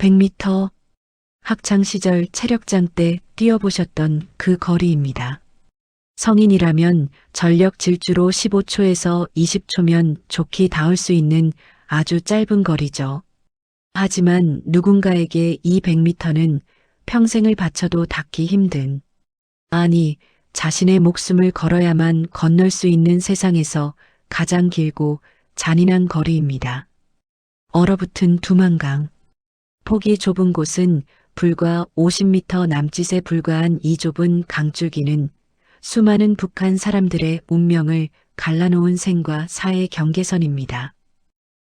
100m. 학창시절 체력장 때 뛰어보셨던 그 거리입니다. 성인이라면 전력 질주로 15초에서 20초면 좋게 닿을 수 있는 아주 짧은 거리죠. 하지만 누군가에게 이 100m는 평생을 바쳐도 닿기 힘든, 아니, 자신의 목숨을 걸어야만 건널 수 있는 세상에서 가장 길고 잔인한 거리입니다. 얼어붙은 두만강. 폭이 좁은 곳은 불과 50m 남짓에 불과한 이 좁은 강줄기는 수많은 북한 사람들의 운명을 갈라놓은 생과 사의 경계선입니다.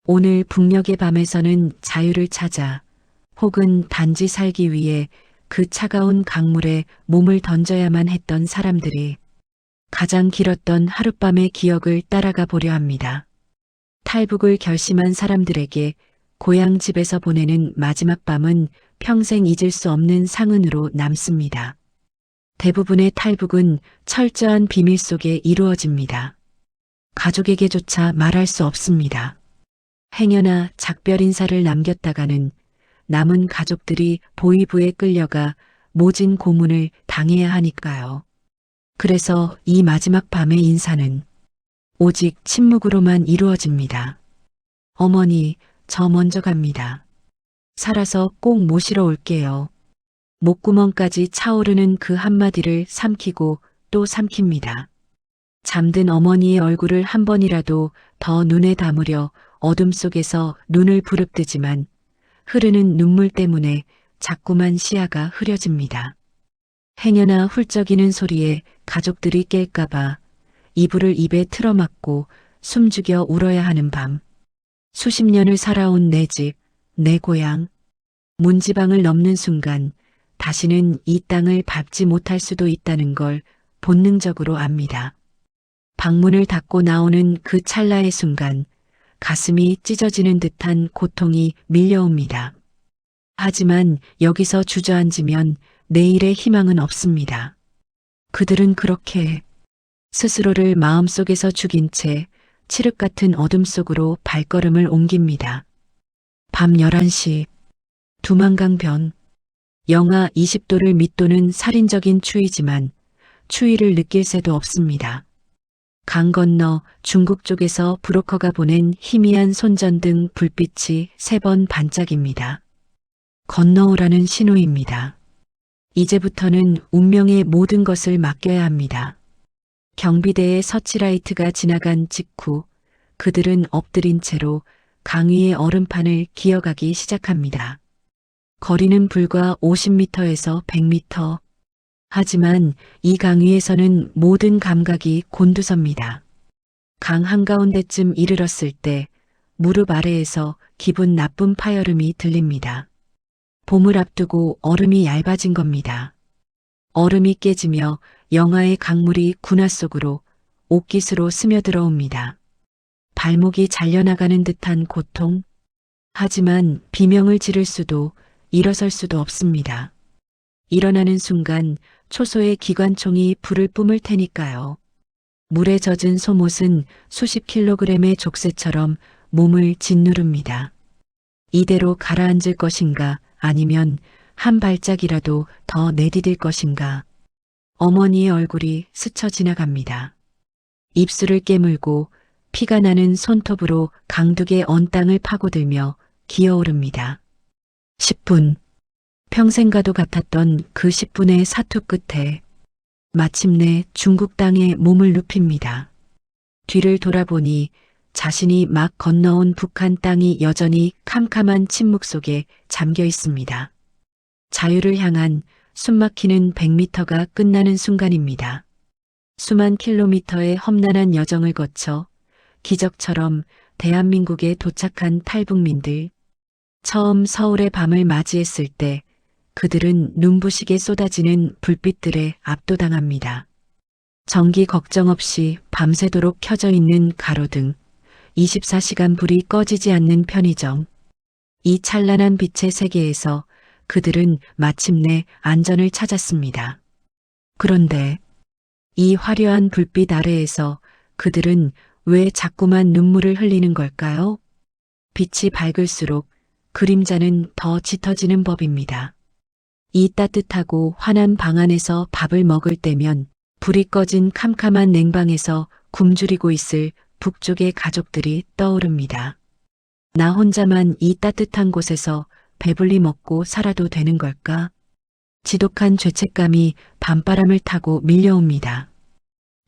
오늘 북녘의 밤에서는 자유를 찾아 혹은 단지 살기 위해 그 차가운 강물에 몸을 던져야만 했던 사람들이 가장 길었던 하룻밤의 기억을 따라가 보려 합니다. 탈북을 결심한 사람들에게 고향 집에서 보내는 마지막 밤은 평생 잊을 수 없는 상흔으로 남습니다. 대부분의 탈북은 철저한 비밀 속에 이루어집니다. 가족에게조차 말할 수 없습니다. 행여나 작별 인사를 남겼다가는 남은 가족들이 보위부에 끌려가 모진 고문을 당해야 하니까요. 그래서 이 마지막 밤의 인사는 오직 침묵으로만 이루어집니다. 어머니, 저 먼저 갑니다. 살아서 꼭 모시러 올게요. 목구멍까지 차오르는 그 한마디를 삼키고 또 삼킵니다. 잠든 어머니의 얼굴을 한 번이라도 더 눈에 담으려 어둠 속에서 눈을 부릅뜨지만 흐르는 눈물 때문에 자꾸만 시야가 흐려집니다. 행여나 훌쩍이는 소리에 가족들이 깰까봐 이불을 입에 틀어막고 숨죽여 울어야 하는 밤. 수십 년을 살아온 내 집, 내 고향. 문지방을 넘는 순간 다시는 이 땅을 밟지 못할 수도 있다는 걸 본능적으로 압니다. 방문을 닫고 나오는 그 찰나의 순간 가슴이 찢어지는 듯한 고통이 밀려옵니다. 하지만 여기서 주저앉으면 내일의 희망은 없습니다. 그들은 그렇게 스스로를 마음속에서 죽인 채 칠흑 같은 어둠 속으로 발걸음을 옮깁니다. 밤 11시, 두만강변. 영하 20도를 밑도는 살인적인 추위지만 추위를 느낄 새도 없습니다. 강 건너 중국 쪽에서 브로커가 보낸 희미한 손전등 불빛이 3번 반짝입니다. 건너오라는 신호입니다. 이제부터는 운명의 모든 것을 맡겨야 합니다. 경비대의 서치라이트가 지나간 직후 그들은 엎드린 채로 강 위의 얼음판을 기어가기 시작합니다. 거리는 불과 50m에서 100m. 하지만 이 강 위에서는 모든 감각이 곤두섭니다. 강 한가운데쯤 이르렀을 때 무릎 아래에서 기분 나쁜 파열음이 들립니다. 봄을 앞두고 얼음이 얇아진 겁니다. 얼음이 깨지며 영하의 강물이 군화 속으로 옷깃으로 스며들어옵니다. 발목이 잘려나가는 듯한 고통. 하지만 비명을 지를 수도 일어설 수도 없습니다. 일어나는 순간 초소의 기관총이 불을 뿜을 테니까요. 물에 젖은 속옷은 수십 킬로그램의 족쇄처럼 몸을 짓누릅니다. 이대로 가라앉을 것인가 아니면 한 발짝이라도 더 내디딜 것인가. 어머니의 얼굴이 스쳐 지나갑니다. 입술을 깨물고 피가 나는 손톱으로 강둑의 언 땅을 파고들며 기어오릅니다. 10분. 평생과도 같았던 그 10분의 사투 끝에 마침내 중국 땅에 몸을 눕힙니다. 뒤를 돌아보니 자신이 막 건너온 북한 땅이 여전히 캄캄한 침묵 속에 잠겨 있습니다. 자유를 향한 숨막히는 100m가 끝나는 순간입니다. 수만 킬로미터의 험난한 여정을 거쳐 기적처럼 대한민국에 도착한 탈북민들. 처음 서울의 밤을 맞이했을 때 그들은 눈부시게 쏟아지는 불빛들에 압도당합니다. 전기 걱정 없이 밤새도록 켜져 있는 가로등, 24시간 불이 꺼지지 않는 편의점. 이 찬란한 빛의 세계에서 그들은 마침내 안전을 찾았습니다. 그런데 이 화려한 불빛 아래에서 그들은 왜 자꾸만 눈물을 흘리는 걸까요? 빛이 밝을수록 그림자는 더 짙어지는 법입니다. 이 따뜻하고 환한 방 안에서 밥을 먹을 때면 불이 꺼진 캄캄한 냉방에서 굶주리고 있을 북쪽의 가족들이 떠오릅니다. 나 혼자만 이 따뜻한 곳에서 배불리 먹고 살아도 되는 걸까? 지독한 죄책감이 밤바람을 타고 밀려옵니다.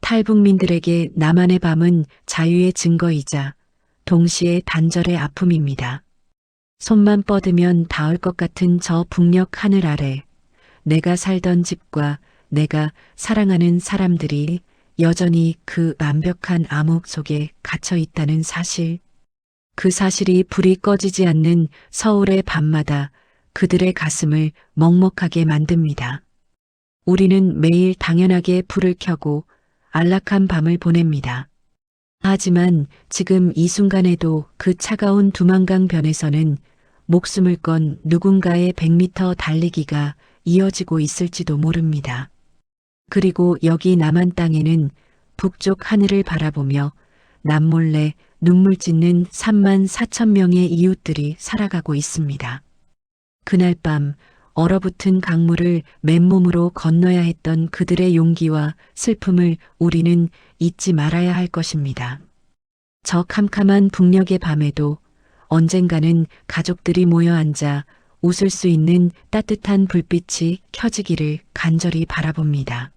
탈북민들에게 나만의 밤은 자유의 증거이자 동시에 단절의 아픔입니다. 손만 뻗으면 닿을 것 같은 저 북녘 하늘 아래 내가 살던 집과 내가 사랑하는 사람들이 여전히 그 완벽한 암흑 속에 갇혀 있다는 사실. 그 사실이 불이 꺼지지 않는 서울의 밤마다 그들의 가슴을 먹먹하게 만듭니다. 우리는 매일 당연하게 불을 켜고 안락한 밤을 보냅니다. 하지만 지금 이 순간에도 그 차가운 두만강 변에서는 목숨을 건 누군가의 100m 달리기가 이어지고 있을지도 모릅니다. 그리고 여기 남한 땅에는 북쪽 하늘을 바라보며 남몰래 눈물 짓는 3만 4천 명의 이웃들이 살아가고 있습니다. 그날 밤 얼어붙은 강물을 맨몸으로 건너야 했던 그들의 용기와 슬픔을 우리는 잊지 말아야 할 것입니다. 저 캄캄한 북녘의 밤에도 언젠가는 가족들이 모여 앉아 웃을 수 있는 따뜻한 불빛이 켜지기를 간절히 바라봅니다.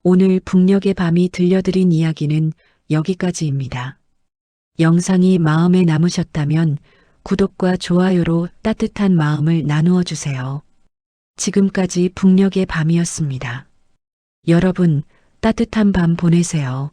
오늘 북녘의 밤이 들려드린 이야기는 여기까지입니다. 영상이 마음에 남으셨다면 구독과 좋아요로 따뜻한 마음을 나누어 주세요. 지금까지 북녘의 밤이었습니다. 여러분, 따뜻한 밤 보내세요.